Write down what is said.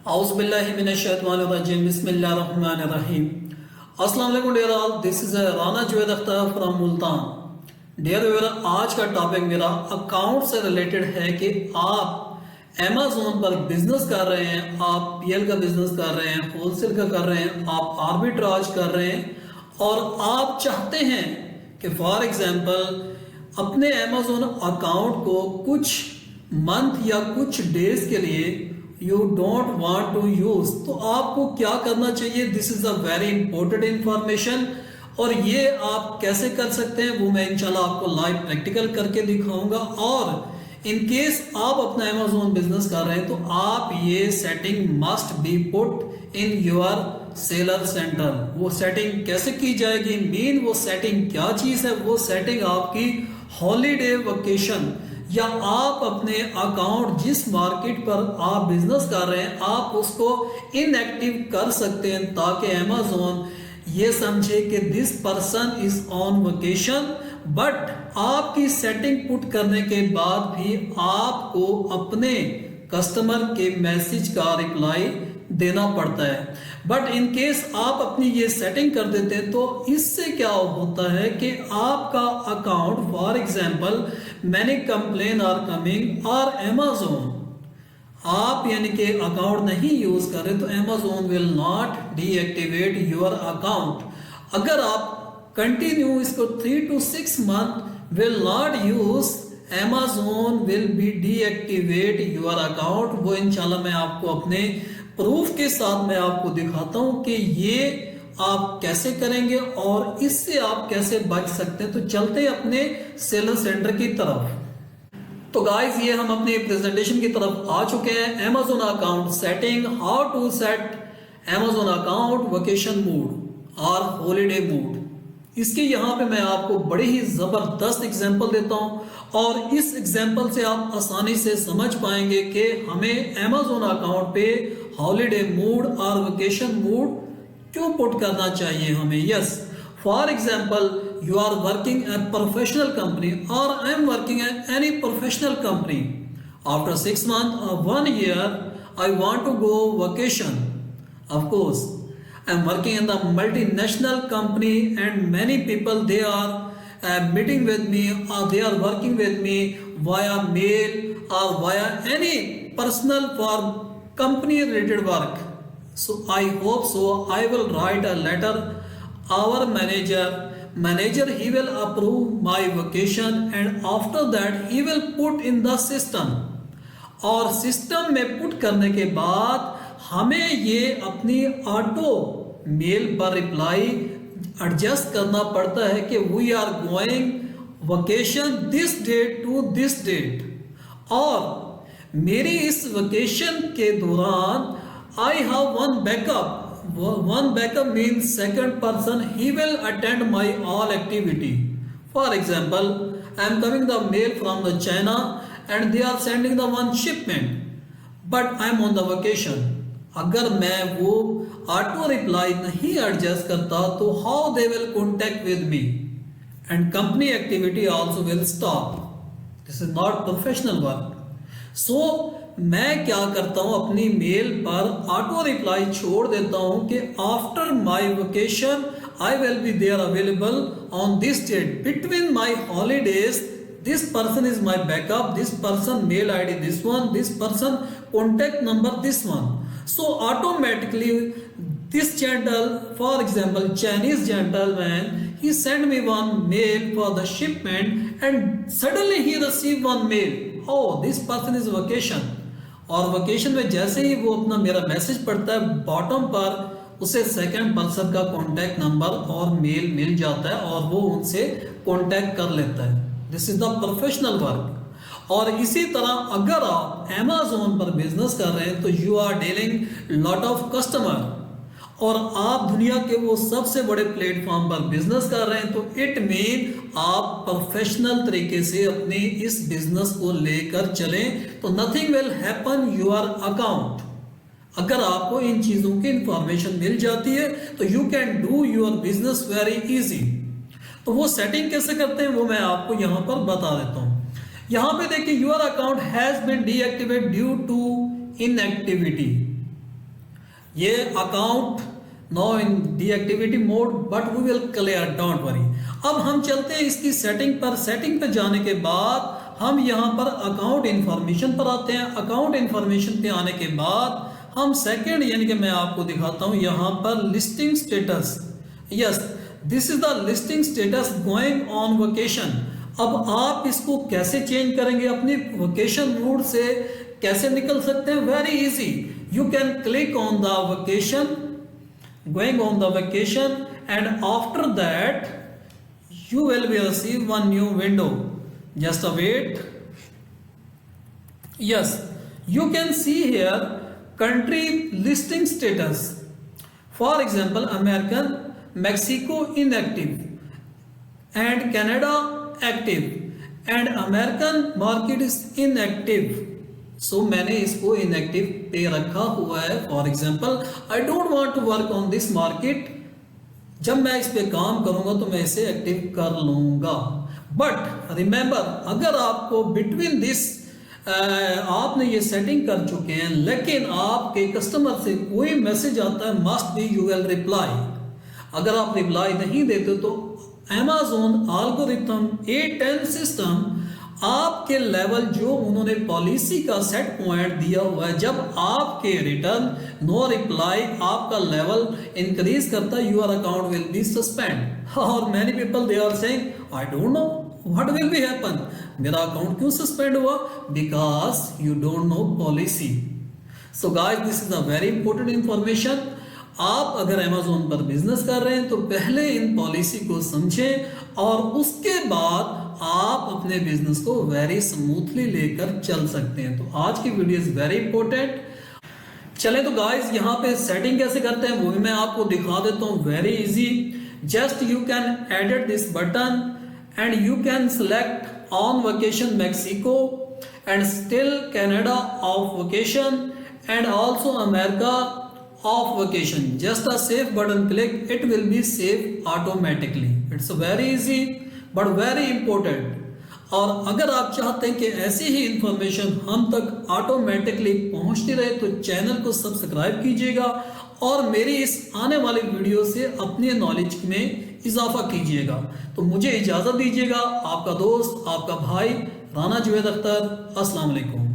Auzubillahiminash-shaytanir-rajim. Bismillahir-rahmanir-rahim. Assalamu alaikum dear all. This is Rana Javed Akhtar from Multan. Dear viewer, आज का topic मेरा account से related है कि आप अमेज़न पर बिजनेस कर रहे हैं, आप पीएल का बिजनेस कर रहे हैं, होलसेल का कर रहे हैं, आप आर्बिट्राज कर रहे हैं और आप चाहते हैं कि फॉर एग्जांपल अपने अमेज़न अकाउंट को कुछ मंथ या कुछ डेज के लिए you don't want to use, तो आपको क्या करना चाहिए? This is a very important information और ये आप कैसे कर सकते हैं वो मैं इंशाल्लाह आपको लाइव प्रैक्टिकल करके दिखाऊंगा। और इन केस आप अपना अमेज़न बिजनेस कर रहे हैं तो आप ये setting must be put in your seller centre. वो सेटिंग कैसे की जाएगी, मीन वो सेटिंग क्या चीज है? वो सेटिंग आपकी हॉलीडे वेकेशन या आप अपने अकाउंट जिस मार्केट पर आप बिजनेस कर रहे हैं आप उसको इनएक्टिव कर सकते हैं ताकि अमेज़न ये समझे कि this person is on vacation. But आपकी सेटिंग पुट करने के बाद भी आपको अपने कस्टमर के मैसेज का रिप्लाई देना पड़ता है। बट इन केस आप अपनी ये सेटिंग कर देते हैं तो इससे क्या होता है कि आपका account for example many complain are coming और अमेज़न आप यानी कि अकाउंट नहीं यूज कर रहे तो Amazon will not deactivate your account. अगर आप कंटिन्यू इसको 3 to 6 month will not use, Amazon will be deactivate your account. वो इंशाल्लाह मैं आपको अपने प्रूफ के साथ मैं आपको दिखाता हूं कि ये आप कैसे करेंगे और इससे आप कैसे बच सकते हैं। तो चलते अपने सेलर सेंटर की तरफ। तो गाइस ये हम अपने प्रेजेंटेशन की तरफ आ चुके हैं। Amazon account setting, how to set Amazon account vacation mood और हॉलीडे मूड। इसके यहाँ पे मैं आपको बड़े ही जबरदस्त एग्जांपल देता हूँ और इस एग्जांपल से आप आसानी से समझ पाएंगे कि हमें अमेज़न अकाउंट पे हॉलीडे मूड और वेकेशन मूड क्यों पुट करना चाहिए हमें। Yes, for example you are working at professional company or I am working at any professional company. After 6 months or 1 year I want to go vacation. Of course I am working in the multinational company and many people they are meeting with me or they are working with me via mail or via any personal for company related work. So I hope so I will write a letter our manager he will approve my vacation and after that he will put in the system। और system में put करने के बाद हमें ये अपनी auto mail पर reply adjust करना पड़ता है कि we are going vacation this date to this date. और मेरी इस वेकेशन के दौरान I have one backup. One backup means second person he will attend my all activity. For example, I am coming the mail from the China and they are sending the one shipment, but I am on the vacation. अगर मैं वो auto reply नहीं adjust करता तो how they will contact with me and company activity also will stop. This is not professional work. So मैं क्या करता हूं अपनी मेल पर ऑटो रिप्लाई छोड़ देता हूं कि after my vacation I will be there available on this date between my holidays. This person is my backup, this person mail ID this one, this person contact number this one. So automatically this gentle for example Chinese gentleman he sent me one mail for the shipment and suddenly he received one mail, oh this person is vacation। और vacation में जैसे ही वो अपना मेरा message पढ़ता है bottom पर उसे सेकंड पर्सन का कॉन्टैक्ट नंबर और मेल मिल जाता है और वो उनसे कॉन्टैक्ट कर लेता है। This is the professional work. और इसी तरह अगर आप अमेज़न पर बिजनेस कर रहे हैं तो you are dealing lot of customer और आप दुनिया के वो सबसे बड़े प्लेटफॉर्म पर बिजनेस कर रहे हैं तो इट मीन आप प्रोफेशनल तरीके से अपने इस बिजनेस को लेकर चलें तो nothing will happen your account. अगर आपको इन चीजों की इंफॉर्मेशन मिल जाती है तो you can do your business very easy. तो वो सेटिंग कैसे करते हैं वो मैं आपको यहाँ पर बता देता हूँ। यहाँ पे देखिए your account has been deactivate due to inactivity. ये account no in deactivity mode, but we will clear, don't worry. अब हम चलते हैं इसकी सेटिंग पर। सेटिंग पर जाने के बाद हम यहाँ पर अकाउंट इंफॉर्मेशन पर आते हैं। अकाउंट इंफॉर्मेशन पे आने के बाद हम सेकंड यानी कि मैं आपको दिखाता हूँ यहाँ पर listing status. Yes, this is the listing status going on vacation. अब आप इसको कैसे चेंज करेंगे, अपनी वेकेशन मोड से कैसे निकल सकते हैं? Very easy, you can click on the vacation, going on the vacation, and after that you will be receive one new window. Just a wait. Yes, you can see here country listing status. For example, American, Mexico inactive, and Canada active, and American market is inactive. So मैंने इसको inactive पे रखा हुआ है। For example, I don't want to work on this market. जब मैं इस पे काम करूंगा तो मैं इसे एक्टिव कर लूंगा। बट रिमेंबर, अगर आपको बिटवीन दिस आपने ये सेटिंग कर चुके हैं, लेकिन आपके कस्टमर से कोई मैसेज आता है, must be you will reply. अगर आप रिप्लाई नहीं देते तो Amazon एल्गोरिथम A10 सिस्टम आपके लेवल जो उन्होंने पॉलिसी का सेट पॉइंट दिया हुआ है, जब आपके रिटर्न नो रिप्लाई आपका लेवल इंक्रीज करता है, your account will be suspend. और many people they are saying I don't know what will be happen, मेरा अकाउंट क्यों सस्पेंड हुआ? Because you don't know policy. So guys, this is a very important information. आप अगर Amazon पर business कर रहे हैं तो पहले इन पॉलिसी को समझें और उसके बाद आप अपने बिजनेस को वेरी स्मूथली लेकर चल सकते हैं। तो आज की वीडियो इज वेरी इंपॉर्टेंट। चले तो गाइस, यहाँ पे सेटिंग कैसे करते हैं वो भी मैं आपको दिखा देता हूँ। Very easy, just you can edit this button and you can select on vacation Mexico and still Canada of vacation and also America of vacation. Just a save button click, it will be saved automatically. It's very easy but very important। और अगर आप चाहते हैं कि ऐसी ही information हम तक automatically पहुंचती रहे तो चैनल को सब्सक्राइब कीजिएगा और मेरी इस आने वाली वीडियो से अपने नॉलेज में इजाफा कीजिएगा। तो मुझे इजाजत दीजिएगा। आपका दोस्त, आपका भाई राना जुवैद अख्तर। अस्सलाम वालेकुम।